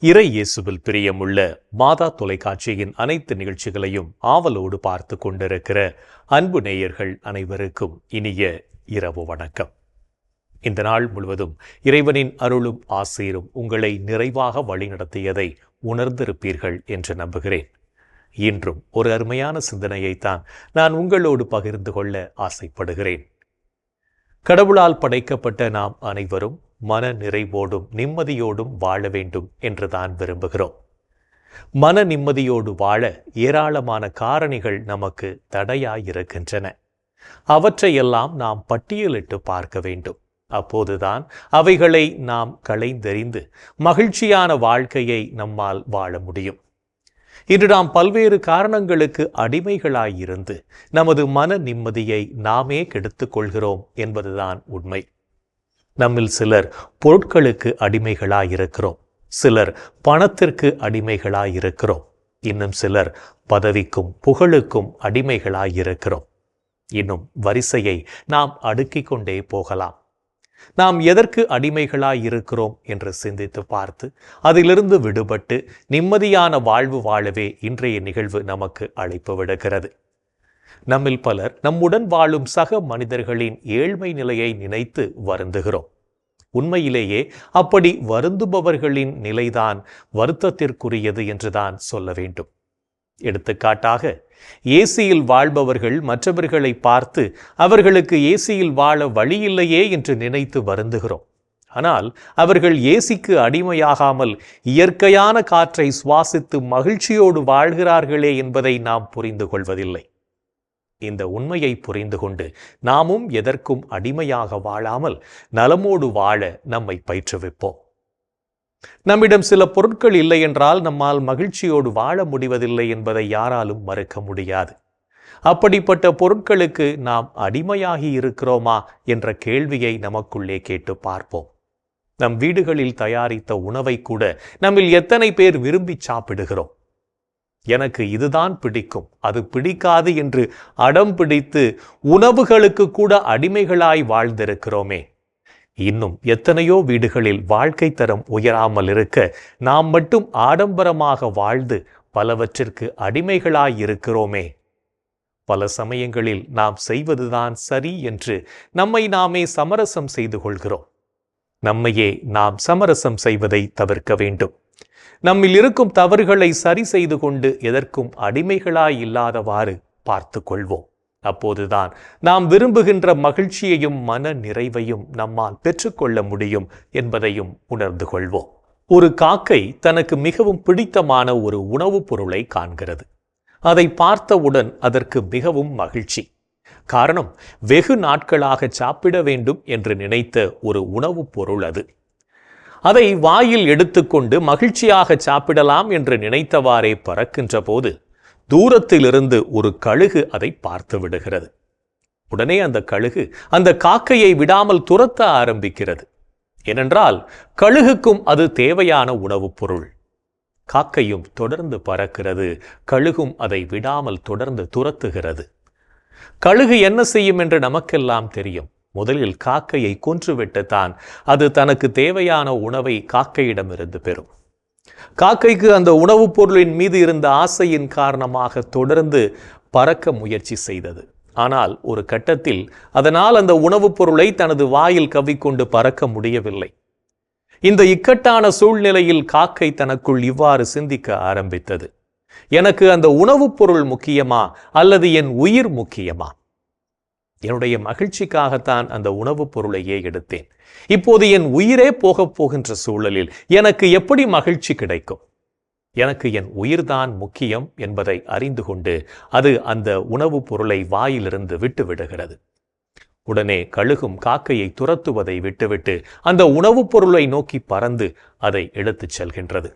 இறை இயேசுவில் பிரியமுள்ள மாதா தொலைக்காட்சியின் அனைத்து நிகழ்ச்சிகளையும் ஆவலோடு பார்த்து கொண்டிருக்கிற அன்பு நேயர்கள் அனைவருக்கும் இனிய இரவு வணக்கம். இந்த நாள் முழுவதும் இறைவனின் அருளும் ஆசீரும் உங்களை நிறைவாக வழிநடத்தியதை உணர்ந்திருப்பீர்கள் என்று நம்புகிறேன். இன்றும் ஒரு அருமையான சிந்தனையைத்தான் நான் உங்களோடு பகிர்ந்து கொள்ள ஆசைப்படுகிறேன். கடவுளால் படைக்கப்பட்ட நாம் அனைவரும் மன நிறைவோடும் நிம்மதியோடும் வாழ வேண்டும் என்றுதான் விரும்புகிறோம். மன நிம்மதியோடு வாழ ஏராளமான காரணிகள் நமக்கு தடையாயிருக்கின்றன. அவற்றையெல்லாம் நாம் பட்டியலிட்டு பார்க்க வேண்டும். அப்போதுதான் அவைகளை நாம் களைந்தெறிந்து மகிழ்ச்சியான வாழ்க்கையை நம்மால் வாழ முடியும். இன்று நாம் பல்வேறு காரணங்களுக்கு அடிமைகளாயிருந்து நமது மன நிம்மதியை நாமே கெடுத்துக் கொள்கிறோம் என்பதுதான் உண்மை. நம்மில் சிலர் பொருட்களுக்கு அடிமைகளாயிருக்கிறோம், சிலர் பணத்திற்கு அடிமைகளாயிருக்கிறோம், இன்னும் சிலர் பதவிக்கும் புகழுக்கும் அடிமைகளாயிருக்கிறோம். இன்னும் வரிசையை நாம் அடுக்கிக் கொண்டே போகலாம். நாம் எதற்கு அடிமைகளாயிருக்கிறோம் என்று சிந்தித்து பார்த்து அதிலிருந்து விடுபட்டு நிம்மதியான வாழ்வு வாழவே இன்றைய நிகழ்வு நமக்கு அழைப்பு விடுகிறது. நம்மில் பலர் நம்முடன் வாழும் சக மனிதர்களின் ஏழ்மை நிலையை நினைத்து வருந்துகிறோம். உண்மையிலேயே அப்படி வருந்துபவர்களின் நிலைதான் வருத்தத்திற்குரியது என்றுதான் சொல்ல வேண்டும். எடுத்துக்காட்டாக, ஏசியில் வாழ்பவர்கள் மற்றவர்களை பார்த்து அவர்களுக்கு ஏசியில் வாழ வழியில்லையே என்று நினைத்து வருந்துகிறோம். ஆனால் அவர்கள் ஏசிக்கு அடிமையாகாமல் இயற்கையான காற்றை சுவாசித்து மகிழ்ச்சியோடு வாழ்கிறார்களே என்பதை நாம் புரிந்து கொள்வதில்லை. இந்த உண்மையை புரிந்து கொண்டு நாமும் எதற்கும் அடிமையாக வாழாமல் நலமோடு வாழ நம்மை பயிற்றுவிப்போம். நம்மிடம் சில பொருட்கள் இல்லை என்றால் நம்மால் மகிழ்ச்சியோடு வாழ முடிவதில்லை என்பதை யாராலும் மறுக்க முடியாது. அப்படிப்பட்ட பொருட்களுக்கு நாம் அடிமையாகி இருக்கிறோமா என்ற கேள்வியை நமக்குள்ளே கேட்டு பார்ப்போம். நம் வீடுகளில் தயாரித்த உணவை கூட நம்மில் எத்தனை பேர் விரும்பி சாப்பிடுகிறோம்? எனக்கு இதுதான் பிடிக்கும், அது பிடிக்காது என்று அடம் பிடித்து உணவுகளுக்கு கூட அடிமைகளாய் வாழ்ந்திருக்கிறோமே. இன்னும் எத்தனையோ வீடுகளில் வாழ்க்கை தரம் உயராமல் இருக்க நாம் மட்டும் ஆடம்பரமாக வாழ்ந்து பலவற்றிற்கு அடிமைகளாயிருக்கிறோமே. பல சமயங்களில் நாம் செய்வதுதான் சரி என்று நம்மை நாமே சமரசம் செய்து கொள்கிறோம். நம்மையே நாம் சமரசம் செய்வதை தவிர்க்க வேண்டும். நம்மில் இருக்கும் தவறுகளை சரி செய்து கொண்டு எதற்கும் அடிமைகளாய் இல்லாதவாறு பார்த்து கொள்வோம். அப்போதுதான் நாம் விரும்புகின்ற மகிழ்ச்சியையும் மன நிறைவையும் நம்மால் பெற்றுக்கொள்ள முடியும் என்பதையும் உணர்ந்து கொள்வோம். ஒரு காக்கை தனக்கு மிகவும் பிடித்தமான ஒரு உணவுப் பொருளை காண்கிறது. அதை பார்த்தவுடன் அதற்கு மிகவும் மகிழ்ச்சி. காரணம், வெகு நாட்களாக சாப்பிட வேண்டும் என்று நினைத்த ஒரு உணவுப் பொருள் அது. அதை வாயில் எடுத்துக்கொண்டு மகிழ்ச்சியாக சாப்பிடலாம் என்று நினைத்தவாறே பறக்கின்ற போது தூரத்திலிருந்து ஒரு கழுகு அதை பார்த்து விடுகிறது. உடனே அந்த கழுகு அந்த காக்கையை விடாமல் துரத்த ஆரம்பிக்கிறது. ஏனென்றால் கழுகுக்கும் அது தேவையான உணவுப் பொருள். காக்கையும் தொடர்ந்து பறக்கிறது, கழுகும் அதை விடாமல் தொடர்ந்து துரத்துகிறது. கழுகு என்ன செய்யும் என்று நமக்கெல்லாம் தெரியும். முதலில் காக்கையை கொன்றுவிட்டுத்தான் அது தனக்கு தேவையான உணவை காக்கையிடமிருந்து பெறும். காக்கைக்கு அந்த உணவுப் பொருளின் மீது இருந்த ஆசையின் காரணமாக தொடர்ந்து பறக்க முயற்சி செய்தது. ஆனால் ஒரு கட்டத்தில் அதனால் அந்த உணவுப் பொருளை தனது வாயில் கவ்விக்கொண்டு பறக்க முடியவில்லை. இந்த இக்கட்டான சூழ்நிலையில் காக்கை தனக்குள் இவ்வாறு சிந்திக்க ஆரம்பித்தது: எனக்கு அந்த உணவுப் பொருள் முக்கியமா அல்லது என் உயிர் முக்கியமா? என்னுடைய மகிழ்ச்சிக்காகத்தான் அந்த உணவுப் பொருளையே எடுத்தேன். இப்போது என் உயிரே போகப் போகின்ற சூழலில் எனக்கு எப்படி மகிழ்ச்சி கிடைக்கும்? எனக்கு என் உயிர்தான் முக்கியம் என்பதை அறிந்து கொண்டு அது அந்த உணவுப் பொருளை வாயிலிருந்து விட்டு விடுகிறது. உடனே கழுகும் காக்கையை துரத்துவதை விட்டுவிட்டு அந்த உணவுப் பொருளை நோக்கி பறந்து அதை எடுத்துச் செல்கின்றது.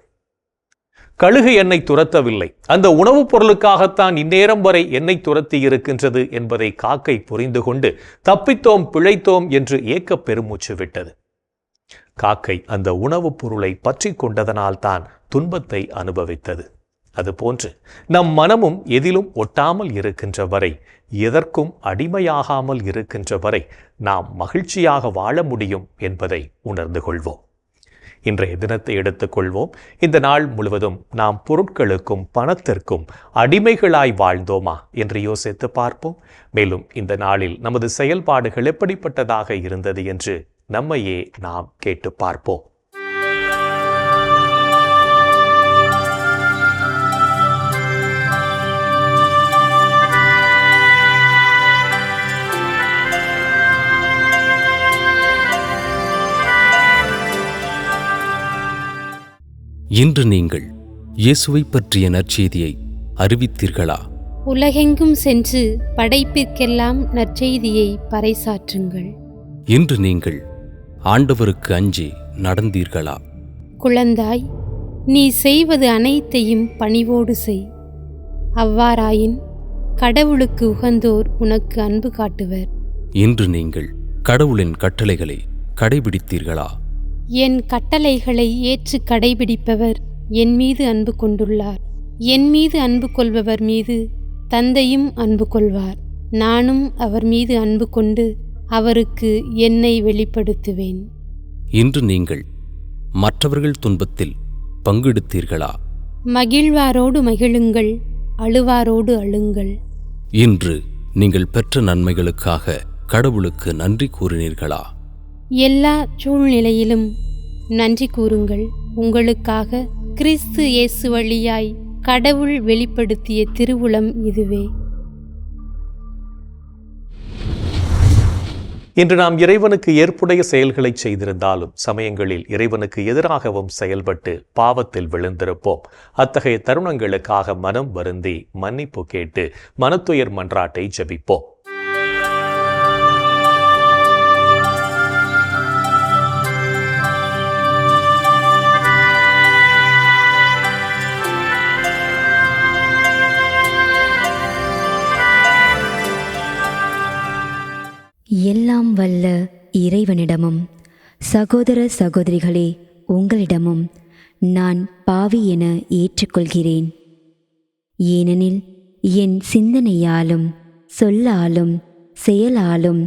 கழுகு என்னை துரத்தவில்லை, அந்த உணவுப் பொருளுக்காகத்தான் இந்நேரம் வரை என்னை துரத்தி இருக்கின்றது என்பதை காக்கை புரிந்து கொண்டு தப்பித்தோம் பிழைத்தோம் என்று ஏக்க பெருமூச்சு விட்டது. காக்கை அந்த உணவுப் பொருளை பற்றி கொண்டதனால்தான் துன்பத்தை அனுபவித்தது. அதுபோன்று நம் மனமும் எதிலும் ஒட்டாமல் இருக்கின்ற வரை, எதற்கும் அடிமையாகாமல் இருக்கின்ற வரை நாம் மகிழ்ச்சியாக வாழ முடியும் என்பதை உணர்ந்து கொள்வோம். இன்றைய தினத்தை எடுத்துக்கொள்வோம். இந்த நாள் முழுவதும் நாம் பொருட்களுக்கும் பணத்திற்கும் அடிமைகளாய் வாழ்ந்தோமா என்று யோசித்து பார்ப்போம். மேலும் இந்த நாளில் நமது செயல்பாடுகள் எப்படிப்பட்டதாக இருந்தது என்று நம்மையே நாம் கேட்டு பார்ப்போம். இன்று நீங்கள் இயேசுவை பற்றிய நற்செய்தியை அறிவித்தீர்களா? உலகெங்கும் சென்று படைப்பிற்கெல்லாம் நற்செய்தியை பறைசாற்றுங்கள். இன்று நீங்கள் ஆண்டவருக்கு அஞ்சி நடந்தீர்களா? குழந்தாய், நீ செய்வது அனைத்தையும் பணிவோடு செய். அவ்வாறாயின் கடவுளுக்கு உகந்தோர் உனக்கு அன்பு காட்டுவர். இன்று நீங்கள் கடவுளின் கட்டளைகளை கடைபிடித்தீர்களா? என் கட்டளைகளை ஏற்று கடைபிடிப்பவர் என் மீது அன்பு கொண்டுள்ளார். என் மீது அன்பு கொள்பவர் மீது தந்தையும் அன்பு கொள்வார். நானும் அவர் மீது அன்பு கொண்டு அவருக்கு என்னை வெளிப்படுத்துவேன். இன்று நீங்கள் மற்றவர்கள் துன்பத்தில் பங்கெடுத்தீர்களா? மகிழ்வாரோடு மகிழுங்கள், அழுவாரோடு அழுங்கள். இன்று நீங்கள் பெற்ற நன்மைகளுக்காக கடவுளுக்கு நன்றி கூறினீர்களா? எல்லா சூழ்நிலையிலும் நன்றி கூறுங்கள். உங்களுக்காக கிறிஸ்து இயேசு வழியாய் கடவுள் வெளிப்படுத்திய திருவுளம் இதுவே. இன்று நாம் இறைவனுக்கு ஏற்புடைய செயல்களை செய்திருந்தாலும் சமயங்களில் இறைவனுக்கு எதிராகவும் செயல்பட்டு பாவத்தில் விழுந்திருப்போம். அத்தகைய தருணங்களுக்காக மனம் வருந்தி மன்னிப்பு கேட்டு மனத்துயர் மன்றாட்டை ஜெபிப்போம். எல்லாம் வல்ல இறைவனிடமும் சகோதர சகோதரிகளே உங்களிடமும் நான் பாவி என ஏற்றுக்கொள்கிறேன். ஏனெனில் என் சிந்தனையாலும் சொல்லாலும் செயலாலும்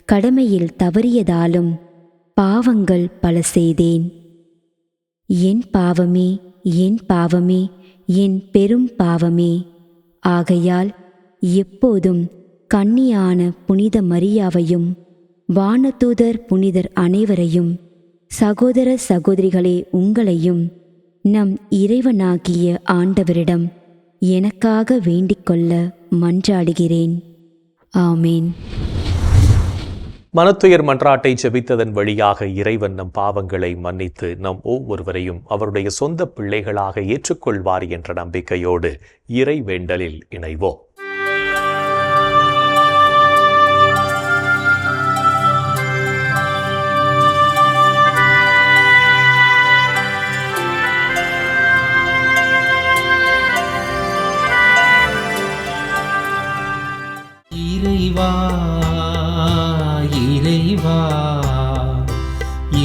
கடமையில் தவறியதாலும் பாவங்கள் பல செய்தேன். என் பாவமே, என் பாவமே, என் பெரும் பாவமே. ஆகையால் எப்போதும் கன்னியான புனித மரியாவையும் வானதூதர் புனிதர் அனைவரையும் சகோதர சகோதரிகளே உங்களையும் நம் இறைவனாகிய ஆண்டவரிடம் எனக்காக வேண்டிக்கொள்ள மன்றாடுகிறேன். ஆமேன். மனத்துயர் மன்றாட்டை ஜெபித்ததன் வழியாக இறைவன் நம் பாவங்களை மன்னித்து நம் ஒவ்வொருவரையும் அவருடைய சொந்த பிள்ளைகளாக ஏற்றுக்கொள்வார் என்ற நம்பிக்கையோடு இறை வேண்டலில் இணைவோம். இறைவா,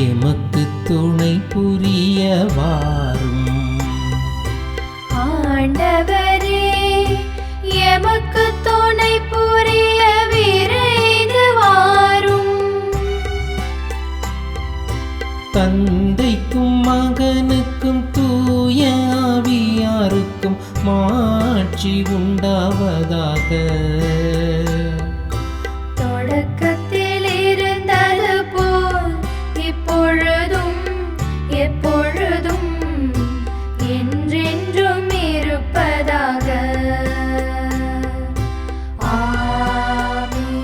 எமக்கு துணை புரிய வாரும். ஆண்டவரே, எமக்கு துணை புரிய விரைந்து வாரும். தந்தைக்கும் மகனுக்கும் தூய ஆவியாருக்கும் மாட்சி உண்டாவதாக. தொடக்கத்தில் இருந்தது போல் இப்பொழுதும் எப்பொழுதும் என்றென்றும் இருப்பதாக. ஆமென்.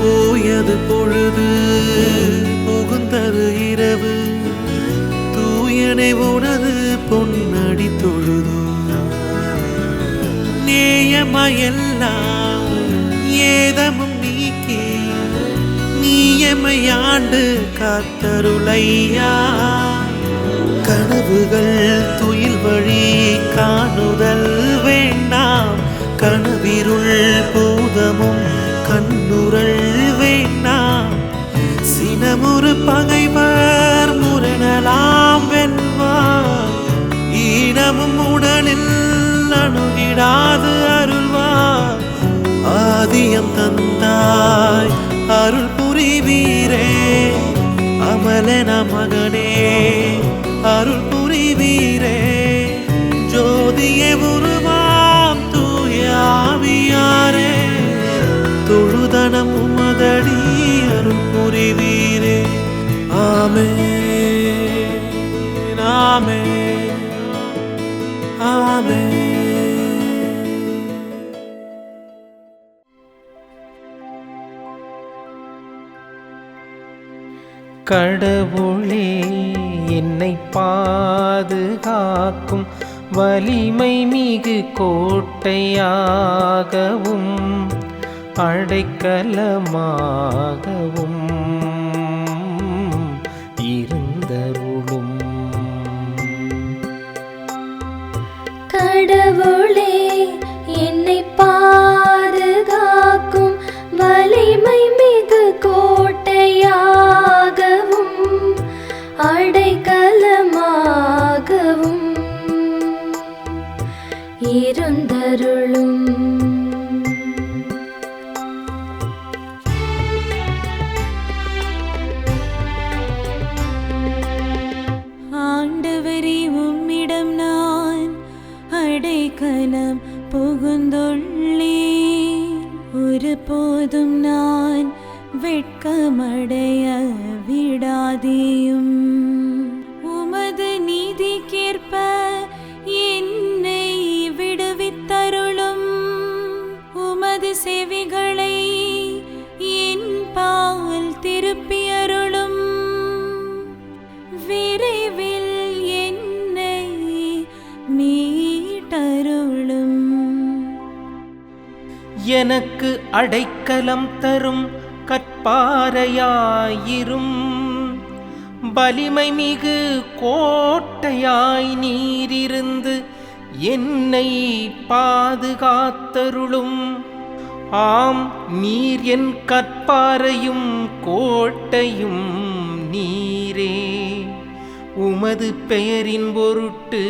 போயது பொழுது புகுந்தது இரவு, தூயனை உனது பொன்னடி தொழுது. நேயமையெல்லாம் ஏதமும் நீக்கி நீயமையாண்டு காத்தருளையா. கனவுகள் துயில் வழி காணுதல் வேண்டாம், கனவிருள் பூதமும் கண்ணுரள் வேண்டாம். சினமுறு பகைவர் முரணலாம் வெல்வார், ஈனமும் உடலில் அணுகிடாது அருள்வார். ஆதி இதயம் தந்தாய் அருள் புரிவீரே அமலன மகனே அருள் புரிவீரே ஜோதியே உருவாம் தூய ஆவியாரே தொழுதனம் உமதடி அருள் புரிவீரே ஆமென் ஆமென் ஆமென். கடவுளே என்னை பாதுகாக்கும் வலிமை மிகு கோட்டையாகவும் அடைக்கலமாகவும் இருந்தருளும். கடவுளே என்னை பாதுகாக்கும் வலிமை மிகு கோட்டையாகவும் அடைக்கலமாகவும் இருந்தருளும். ஆண்டவரே உம்மிடம் நான் அடைக்கலம் புகுந்துள்ளேன். ஒருபோதும் நான் வெட்கமடைய விடாதேயும். உமது நீதிக்கேற்ப என்னை விடுவித்தருளும். உமது செவிகளை என் பால் திருப்பியருளும். விரைவில் என்னை மீட்டருளும். எனக்கு அடைக்கலம் தரும் கற்பாறையாயிரும். வலிமை மிகு கோட்டையாய் நீரிருந்து என்னை பாதுகாத்தருளும். ஆம், நீர் என் கற்பாறையும் கோட்டையும் நீரே. உமது பெயரின் பொருட்டு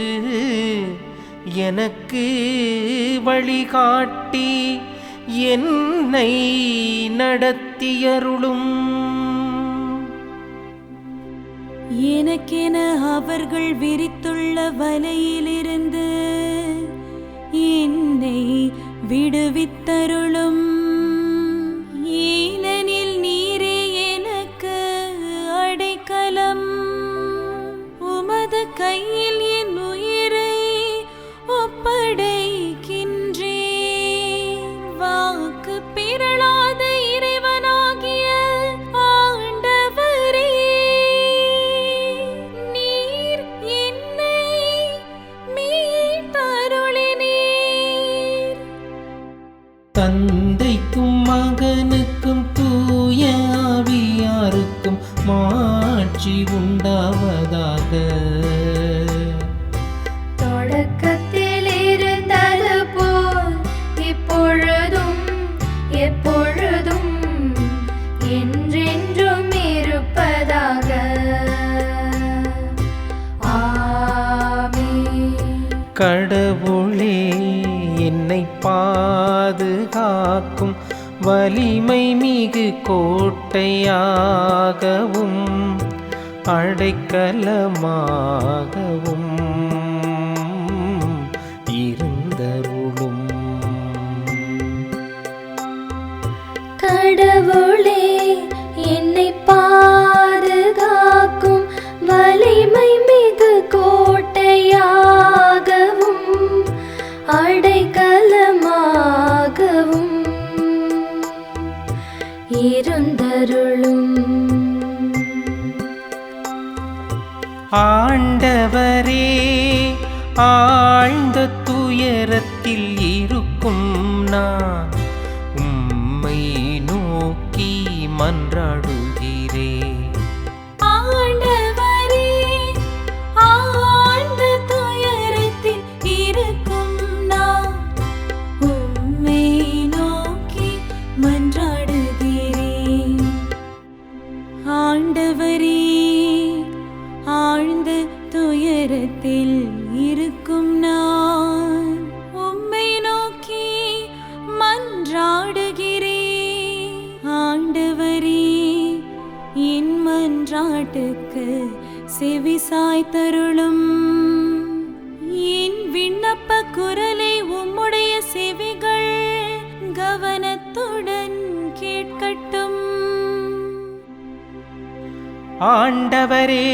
எனக்கு வழிகாட்டி என்னை நடத்தியருளும். எனக்கென அவர்கள் விரித்துள்ள வலையிலிருந்து என்னை விடுவித்தருளும். ஏனெனில் நீரே எனக்கு அடைக்கலம். உமது கையில் என் உயிரை ஒப்படைக்கின்றேன். வாக்கு பிறழாத இறைவனாகிய ஆண்டவரே, நீர் என்னை மீட்டருளினீர். தந்தைக்கும் மகனுக்கும் தூய ஆவியாருக்கும் மாட்சி உண்டாவதாக. தொடக்கத்தில் இருந்தது போல் இப்பொழுதும் எப்பொழுதும் என்றென்றும் இருப்பதாக. ஆமென். கடவுளே என்னை பாதுகாக்கும் வலிமை மிகு கோட்டையாகவும் அடைக்கலமாகவும் இருந்தருளும். கடவுளே என்னை பாதுகாக்கும் வலிமை மிகு கோட்டையாகவும் அடைக்கலமாகவும் இருந்தருளும். ஆண்டவரே, ஆழ்ந்த துயரத்தில் இருக்கும் நான் உம்மை நோக்கி மன்றாடுகிறேன். ஆண்டவரே, ஆழ்ந்த துயரத்தில் இருக்கும் நான் உம்மை நோக்கி மன்றாடுகிறேன். ஆண்டவரே, ஆழ்ந்த துயரத்தில் இருக்கும் நான் உம்மை நோக்கி மன்றாடுகிறேன். மன்றாட்டுக்கு செவிசாய்த்தருளும். என் விண்ணப்ப குரலை உம்முடைய செவிகள் கவனத்துடன் கேட்கட்டும். ஆண்டவரே,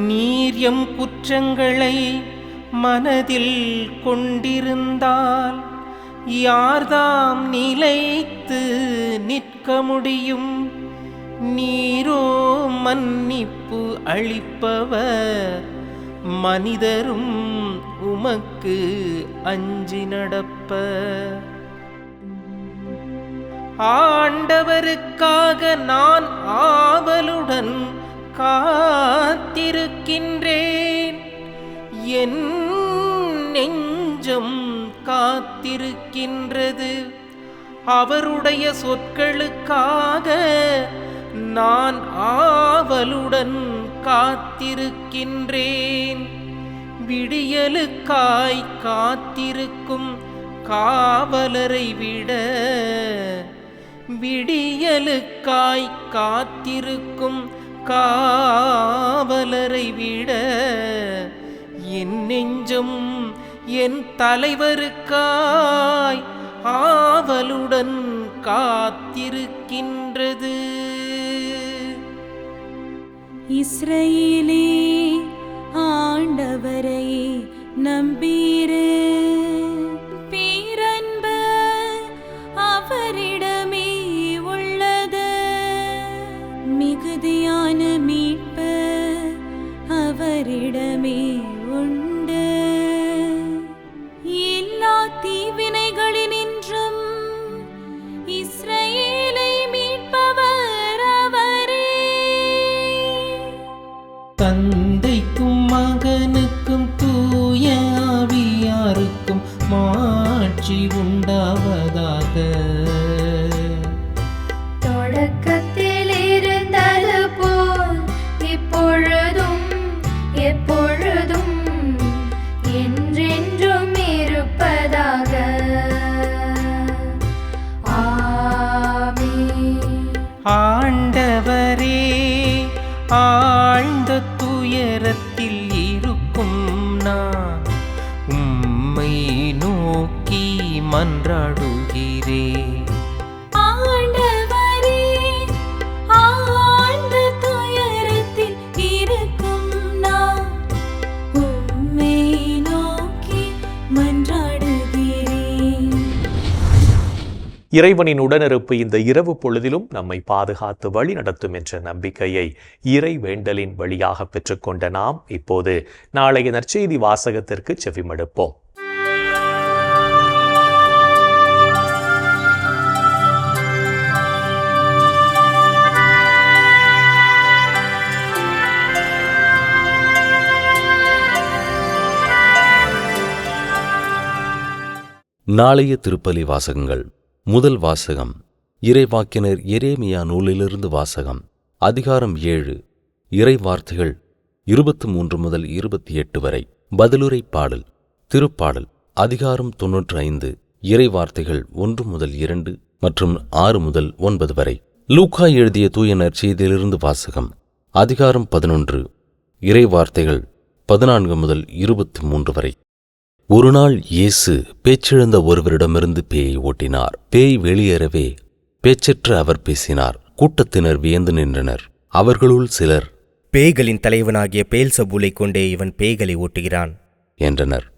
நீர் எம் குற்றங்களை மனதில் கொண்டிருந்தால் யார்தாம் நிலைத்து நிற்க முடியும்? நீரோ மன்னிப்பு அளிப்பவர், மனிதரும் உமக்கு அஞ்சி நடப்பர். ஆண்டவருக்காக நான் ஆவலுடன் காத்திருக்கின்றேன். என் நெஞ்சம் காத்திருக்கின்றது. அவருடைய சொற்களுக்காக நான் ஆவலுடன் காத்திருக்கின்றேன். விடியலுக்காய் காத்திருக்கும் காவலரை விட, விடியலுக்காய் காத்திருக்கும் காவலரை விட என் நெஞ்சம் என் தலைவருக்காய் ஆவலுடன் காத்திருக்கின்றது. இஸ்ரவேலே, ஆண்டவரை நம்பீரு. பேரன்பு அவரிடமே உள்ளது. மிகுதியான மீட்பு அவரிடமே உண்டு. எல்லா தீவினைகளினின்றும் இஸ்ரவேலை மீட்பவர் அவரே. தந்தைக்கும் மகனுக்கும் தூய ஆவியாருக்கும் மாட்சி உண்டாவதாக. தொடக்கத்தில் இருந்தது போல் இப்பொழுதும் எப்பொழுதும் என்றென்றும் இருப்பதாக. ஆமென். ஆண்டவரே, ஆழ்ந்த துயரத்தில் இருக்கும் நான் உம்மை நோக்கி மன்றாடுகிறேன். ஆண்டவரே, ஆழ்ந்த துயரத்தில் இருக்கும் நான் உம்மை நோக்கி மன்றாடுகிறேன். இறைவனின் உடனிருப்பு இந்த இரவு பொழுதிலும் நம்மை பாதுகாத்து வழி நடத்தும் என்ற நம்பிக்கையை இறை வேண்டலின் வழியாக பெற்றுக்கொண்ட நாம் இப்போது நாளைய நற்செய்தி வாசகத்திற்கு செவிமடுப்போம். நாளைய திருப்பலி வாசகங்கள். முதல் வாசகம் இறைவாக்கினர் எரேமியா நூலிலிருந்து வாசகம். அதிகாரம் 7, இறை வார்த்தைகள் 23 முதல் 28 வரை. பதிலுரை பாடல். திருப்பாடல் அதிகாரம் 95, இறை வார்த்தைகள் 1 முதல் 2 மற்றும் 6 முதல் 9 வரை. லூக்கா எழுதிய தூய நற்செய்தியிலிருந்து வாசகம். அதிகாரம் 11, இறை வார்த்தைகள் 14 முதல் 23 வரை. ஒருநாள் இயேசு பேச்சிழந்த ஒருவரிடமிருந்து பேயை ஓட்டினார். பேய் வெளியேறவே பேச்சற்ற அவர் பேசினார். கூட்டத்தினர் வியந்து நின்றனர். அவர்களுள் சிலர், பேய்களின் தலைவனாகிய பெயல்செபூலை கொண்டே இவன் பேய்களை ஓட்டுகிறான் என்றனர்.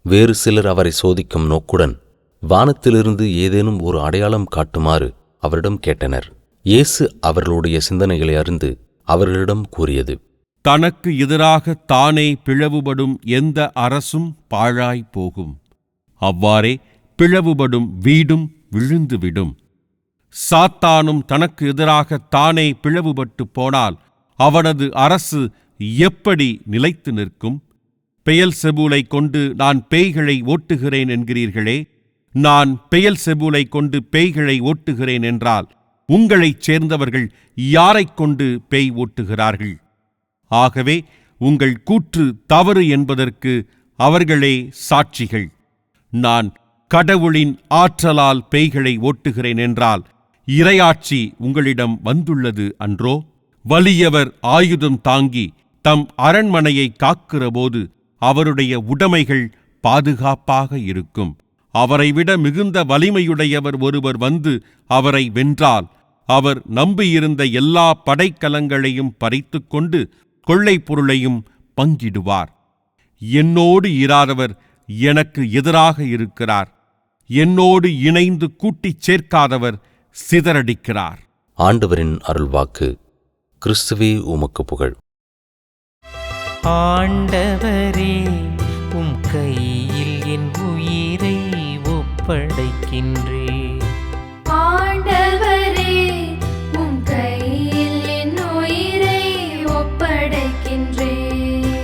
வேறு சிலர் அவரை சோதிக்கும் நோக்குடன் வானத்திலிருந்து ஏதேனும் ஒரு அடையாளம் காட்டுமாறு அவரிடம் கேட்டனர். இயேசு அவர்களுடைய சிந்தனைகளை அறிந்து அவர்களிடம் கூறியது, தனக்கு எதிராக தானே பிளவுபடும் எந்த அரசும் பாழாய் போகும். அவ்வாறே பிளவுபடும் வீடும் விழுந்துவிடும். சாத்தானும் தனக்கு எதிராக தானே பிளவுபட்டு போனால் அவனது அரசு எப்படி நிலைத்து நிற்கும்? பெயல்செபூலை கொண்டு நான் பேய்களை ஓட்டுகிறேன் என்கிறீர்களே. நான் பெயல்செபூலை கொண்டு பேய்களை ஓட்டுகிறேன் என்றால் உங்களைச் சேர்ந்தவர்கள் யாரைக் கொண்டு பேய் ஓட்டுகிறார்கள்? ஆகவே உங்கள் கூற்று தவறு என்பதற்கு அவர்களே சாட்சிகள். நான் கடவுளின் ஆற்றலால் பேய்களை ஓட்டுகிறேன் என்றால் இறையாட்சி உங்களிடம் வந்துள்ளது அன்றோ? வலியவர் ஆயுதம் தாங்கி தம் அரண்மனையை காக்கிறபோது அவருடைய உடைமைகள் பாதுகாப்பாக இருக்கும். அவரை விட மிகுந்த வலிமையுடையவர் ஒருவர் வந்து அவரை வென்றால் அவர் நம்பியிருந்த எல்லா படைக்கலங்களையும் பறித்துக் கொண்டு கொள்ளைப் பொருளையும் பங்கிடுவார். என்னோடு இராதவர் எனக்கு எதிராக இருக்கிறார். என்னோடு இணைந்து கூட்டிச் சேர்க்காதவர் சிதறடிக்கிறார். ஆண்டவரின் அருள்வாக்கு. கிறிஸ்துவே உமக்கு புகழ். ஆண்டவரே, உம் கையில் என் உயிரை ஒப்படைக்கின்றேன். ஆண்டவரே, உம் கையில் என் உயிரை ஒப்படைக்கின்றேன்.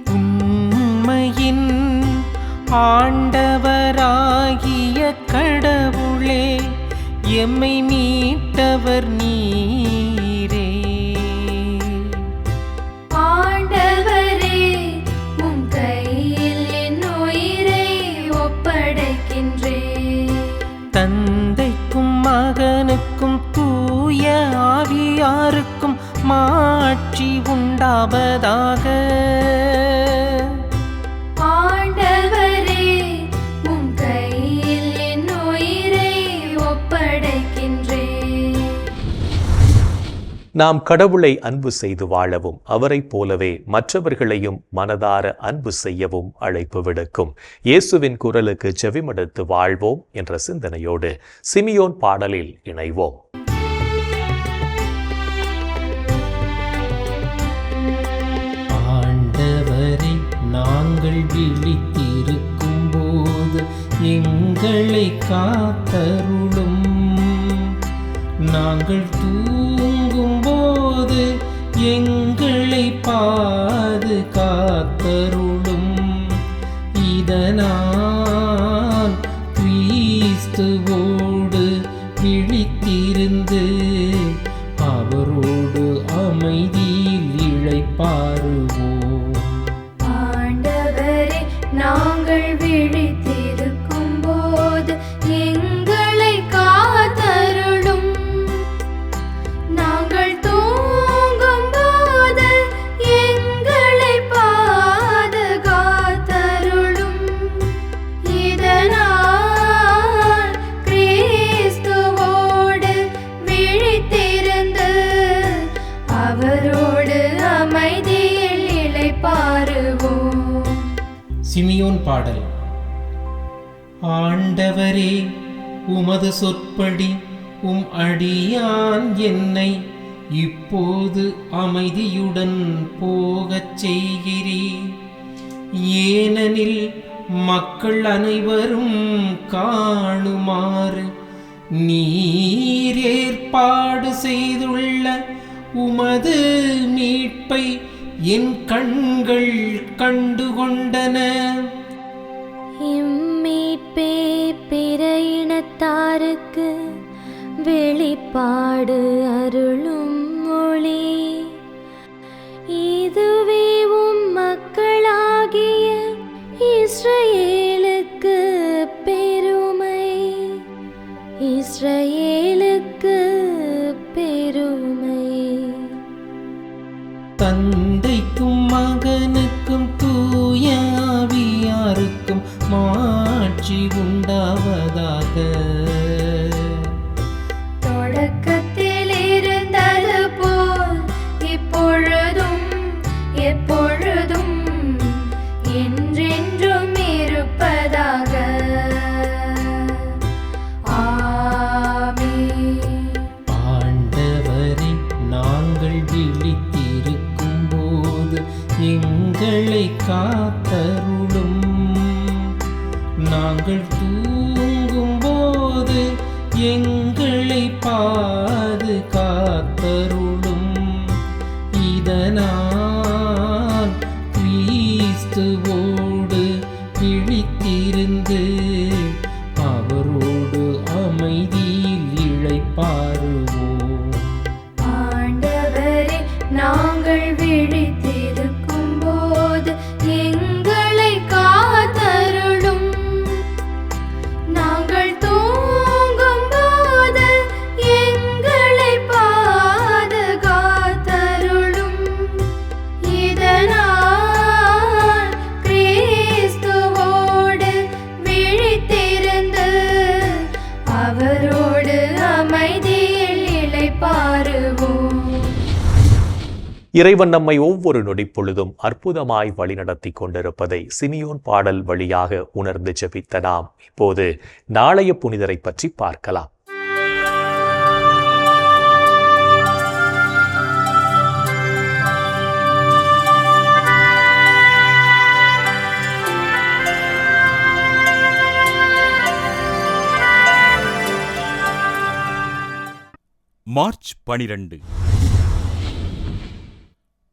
உண்மையின் ஆண்டவராகிய கடவுளே, எம்மை மீட்டவர் நீரே. ஆண்டவரே, உம் கையில் என் உயிரை ஒப்படைக்கின்றேன். தந்தைக்கும் மகனுக்கும் தூய ஆவியாருக்கும் மாட்சி உண்டாவதாக. ஆண்டவரே, உம் கையில் என் உயிரை ஒப்படைக்கின்றேன். நாம் கடவுளை அன்பு செய்து வாழவும் அவரைப் போலவே மற்றவர்களையும் மனதார அன்பு செய்யவும் அழைப்பு விடுக்கும் இயேசுவின் குரலுக்கு செவிமடுத்து வாழ்வோம் என்ற சிந்தனையோடு சிமியோன் பாடலில் இணைவோம். ஆண்டவரை நாங்கள் விழித்திருக்கும் போது எங்களை காத்தருளும். நாங்கள் தூங்கும் போது எங்களை பாதுகாத்தருளும். இதனால் கிறிஸ்துவோடு விழித்திருந்து அவரோடு அமைதியில் இளைப்பாறுவோம். ஆண்டவரே, நாங்கள் விழித்திருக்கும் போது எங்களை காத்தருளும். நாங்கள் தூங்கும் போது எங்களை பாதுகாத்தருளும். இதனால் கிறிஸ்துவோடு விழித்திருந்து அவரோடு அமைதியில் இளைப்பாறுவோம். சிமியோன் பாடல். ஆண்டவரே, உமது சொற்படி உம் அடியான் என்னை இப்போது அமைதியுடன் போகச் செய்கிறீர். ஏனெனில் மக்கள் அனைவரும் காணுமாறு நீர் ஏற்பாடு செய்துள்ள உமது மீட்பை என் கண்கள் கண்டுகொண்டன. இம்மீட்பே பிற இனத்தாருக்கு வெளிப்பாடு அருளும் மொழி. இதுவே உம் மக்களாகிய இஸ்ரவேலுக்கு பெருமை. இஸ்ரவேலுக்கு பெருமை. தந்தைக்கும் மகனுக்கும் தூய ஆவியாருக்கும் மாட்சி உண்டாவதாக. தொடக்கத்தில் இருந்தது போல் இப்பொழுதும் எப்பொழுதும் என்றென்றும் இருப்பதாக. ஆமென். ஆண்டவரை நாங்கள் விழித்திருக்கும் போது எங்களை காத்தருளும். நாங்கள் தூங்கும் போது எங்களை பாதுகாத்தருளும். இதனால் கிறிஸ்துவோடு விழித்திருந்து அவரோடு அமைதியில் இளைப்பாறுவோம். ஆண்டவரே, நாங்கள் விழித்திருக்கும் போது எங்களை காத்தருளும். நாங்கள் தூங்கும் போது எங்களை பாதுகாத்தருளும். இறைவன் நம்மை ஒவ்வொரு நொடிப்பொழுதும் அற்புதமாய் வழிநடத்தி கொண்டிருப்பதை சிமியோன் பாடல் வழியாக உணர்ந்து ஜெபித்த நாம் இப்போது நாளைய புனிதரை பற்றி பார்க்கலாம். மார்ச் 12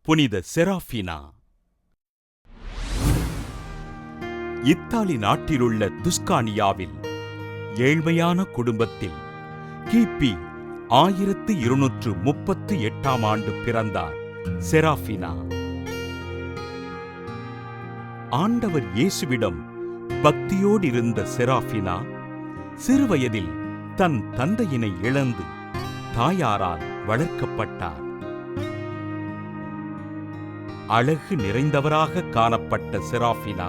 புனித செராஃபினா. இத்தாலி நாட்டிலுள்ள துஸ்கானியாவில் ஏழ்மையான குடும்பத்தில் கிபி 1238ஆம் ஆண்டு பிறந்தார் செராஃபினா. ஆண்டவர் இயேசுவிடம் பக்தியோடிருந்த செராஃபினா சிறுவயதில் தன் தந்தையினை இழந்து தாயாரால் வளர்க்கப்பட்டார். அழகு நிறைந்தவராக காணப்பட்ட செராஃபினா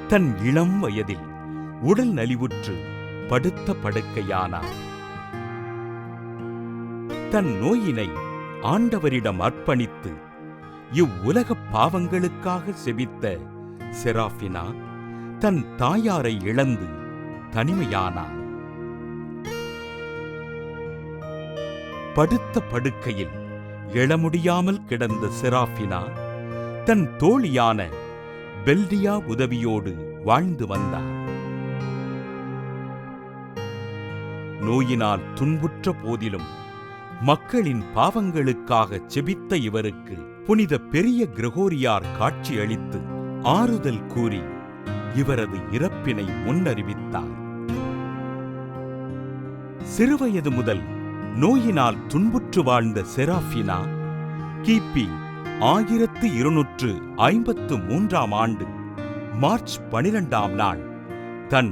தன் இளம் வயதில் உடல் நலிவுற்று படுத்த படுக்கையானார். தன் நோயினை ஆண்டவரிடம் அர்ப்பணித்து இவ்வுலகப் பாவங்களுக்காக செபித்த செராஃபினா தன் தாயாரை இழந்து தனிமையானார். படுத்த படுக்கையில் எழமுடியாமல் கிடந்த செராஃபினா தன் தோழியான பெல்டியா உதவியோடு வாழ்ந்து வந்தார். நோயினால் துன்புற்ற போதிலும் மக்களின் பாவங்களுக்காக செபித்த இவருக்கு புனித பெரிய கிரகோரியார் காட்சியளித்து ஆறுதல் கூறி இவரது இறப்பினை முன்னறிவித்தார். சிறுவயது முதல் நோயினால் துன்புற்று வாழ்ந்த செராஃபினா கிபி 1253ஆம் ஆண்டு மார்ச் 12ஆம் நாள் தன்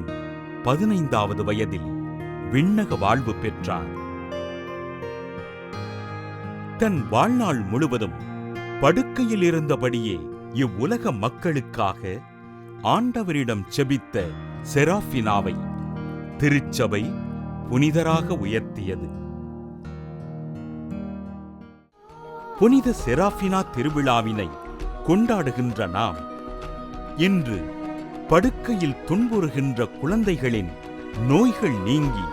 15வது வயதில் விண்ணக வாழ்வு பெற்றார். தன் வாழ்நாள் முழுவதும் படுக்கையில் இருந்தபடியே இவ்வுலக மக்களுக்காக ஆண்டவரிடம் செபித்த செராஃபினாவை திருச்சபை புனிதராக உயர்த்தியது. புனித செராஃபினா திருவிழாவினை கொண்டாடுகின்ற நாம் இன்று படுக்கையில் துன்புறுகின்ற குழந்தைகளின் நோய்கள் நீங்கி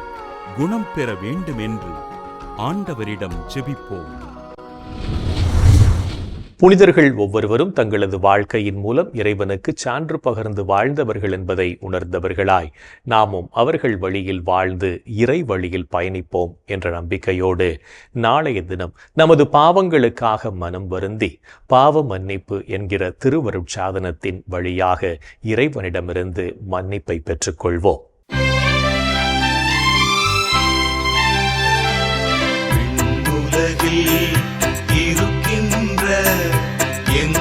குணம் பெற வேண்டும் என்று ஆண்டவரிடம் ஜெபிப்போம். புனிதர்கள் ஒவ்வொருவரும் தங்களது வாழ்க்கையின் மூலம் இறைவனுக்கு சான்று பகர்ந்து வாழ்ந்தவர்கள் என்பதை உணர்ந்தவர்களாய் நாமும் அவர்கள் வழியில் வாழ்ந்து இறை வழியில் பயணிப்போம் என்ற நம்பிக்கையோடு நாளைய தினம் நமது பாவங்களுக்காக மனம் வருந்தி பாவ மன்னிப்பு என்கிற திருவருட்சாதனத்தின் வழியாக இறைவனிடமிருந்து மன்னிப்பை பெற்றுக்கொள்வோம்.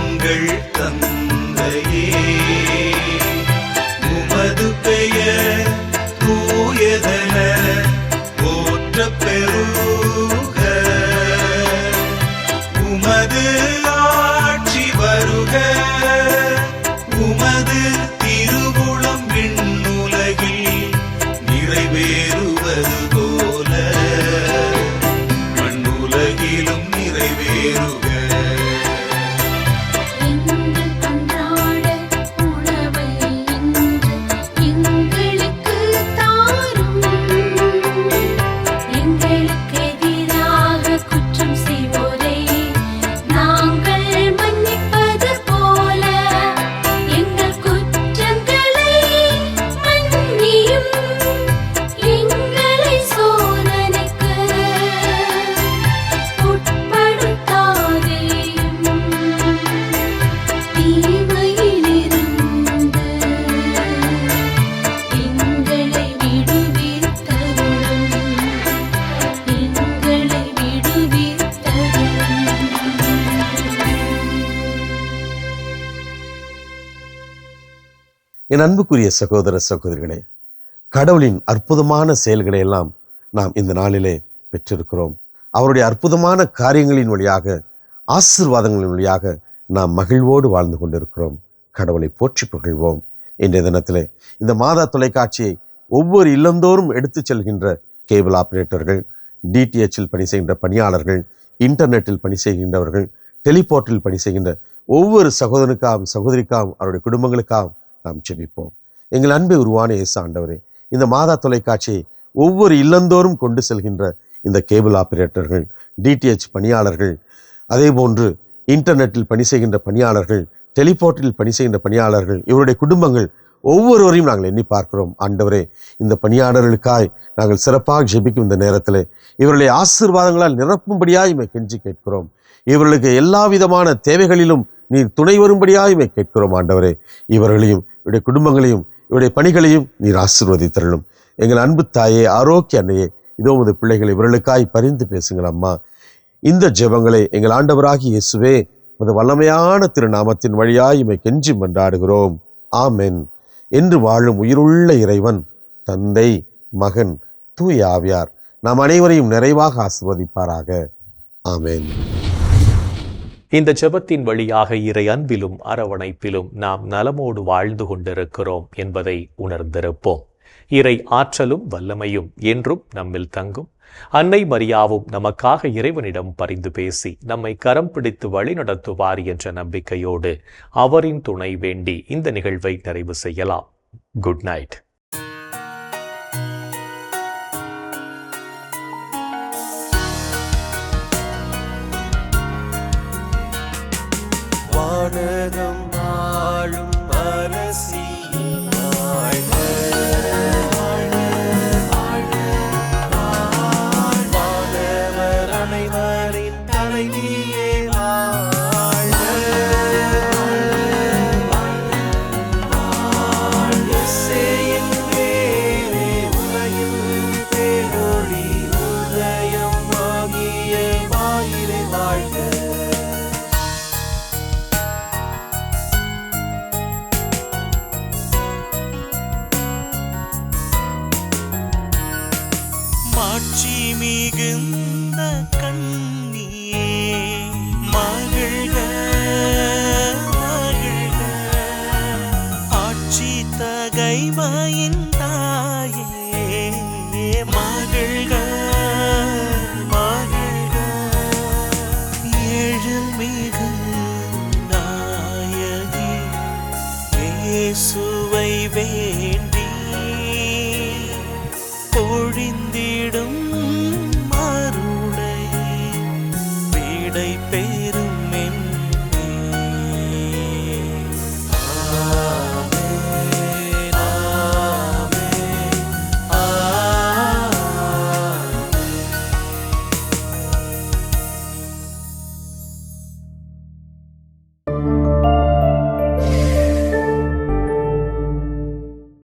எங்கள் தந்தையே, உமது பெயர் தூயதென போற்றப் பெறுக. உமது ஆட்சி வருக. உமது திருவுளம் விண்ணுலகில் நிறைவேறுவது போல மண்ணுலகிலும் நிறைவேறுக. என் அன்புக்குரிய சகோதர சகோதரிகளே, கடவுளின் அற்புதமான செயல்களை எல்லாம் நாம் இந்த நாளிலே பெற்றிருக்கிறோம். அவருடைய அற்புதமான காரியங்களின் வழியாக, ஆசீர்வாதங்களின் வழியாக நாம் மகிழ்வோடு வாழ்ந்து கொண்டிருக்கிறோம். கடவுளை போற்றி புகழ்வோம். இன்றைய தினத்திலே இந்த மாதா தொலைக்காட்சியை ஒவ்வொரு இல்லந்தோறும் எடுத்து செல்கின்ற கேபிள் ஆபரேட்டர்கள், டிடிஹெச்சில் பணி செய்கின்ற பணியாளர்கள், இன்டர்நெட்டில் பணி செய்கின்றவர்கள், டெலிபோர்ட்டில் பணி செய்கின்ற ஒவ்வொரு சகோதரனுக்காகவும் சகோதரிக்காகவும் அவருடைய குடும்பங்களுக்காகவும் நாம் ஜெபிப்போம். எங்கள் அன்பை உருவான இயேசு ஆண்டவரே, இந்த மாதா தொலைக்காட்சியை ஒவ்வொரு இல்லந்தோறும் கொண்டு செல்கின்ற இந்த கேபிள் ஆபரேட்டர்கள், டிடிஹெச் பணியாளர்கள், அதே போன்று இன்டர்நெட்டில் பணி செய்கின்ற பணியாளர்கள், டெலிபோர்ட்டில் பணி செய்கின்ற பணியாளர்கள், இவருடைய குடும்பங்கள் ஒவ்வொருவரையும் நாங்கள் எண்ணி பார்க்கிறோம். ஆண்டவரே, இந்த பணியாளர்களுக்காய் நாங்கள் சிறப்பாக ஜெபிக்கும் இந்த நேரத்தில் இவர்களை ஆசீர்வாதங்களால் நிரப்பும்படியாய் இமை கெஞ்சி கேட்கிறோம். இவர்களுக்கு எல்லா விதமான தேவைகளிலும் நீர் துணை வரும்படியாய் இமை கேட்கிறோம். ஆண்டவரே, இவர்களையும் இவருடைய குடும்பங்களையும் இவருடைய பணிகளையும் நீர் ஆசீர்வதித்தரலும். எங்கள் அன்பு தாயே, ஆரோக்கிய அன்னையே, இதோ உமது பிள்ளைகளை இவர்களுக்காய் பரிந்து பேசுங்கள் அம்மா. இந்த ஜெபங்களை எங்கள் ஆண்டவராகிய இயேசுவே உமது வல்லமையான திருநாமத்தின் வழியாய் இமை கெஞ்சி மன்றாடுகிறோம். ஆமென். என்று வாழும் உயிருள்ள இறைவன் தந்தை, மகன், தூய ஆவியார் நாம் அனைவரையும் நிறைவாக ஆசீர்வதிப்பாராக. ஆமென். இந்த ஜெபத்தின் வழியாக இறை அன்பிலும் அரவணைப்பிலும் நாம் நலமோடு வாழ்ந்து கொண்டிருக்கிறோம் என்பதை உணர்ந்திருப்போம். இறை ஆற்றலும் வல்லமையும் என்றும் நம்மில் தங்கும். அன்னை மரியாவும் நமக்காக இறைவனிடம் பரிந்து பேசி நம்மை கரம் பிடித்து வழிநடத்துவார் என்ற நம்பிக்கையோடு அவரின் துணை வேண்டி இந்த நிகழ்வை நிறைவு செய்யலாம். Good night. வானகம் ஆளும் அரசி வாழ்க, வானவர் அனைவரின் தலைவியே வாழ்க, இசையின் வேரே உலகில் பேரொளி உதயம் ஆகிய வாயிலை வாழ்க. மாட்சி மிகுந்த கண்ணியே மகிழ்க, மகிழ்க, ஆட்சி தகைமையின் தாயே மகிழ்க, மகிழ்க, ஏழில்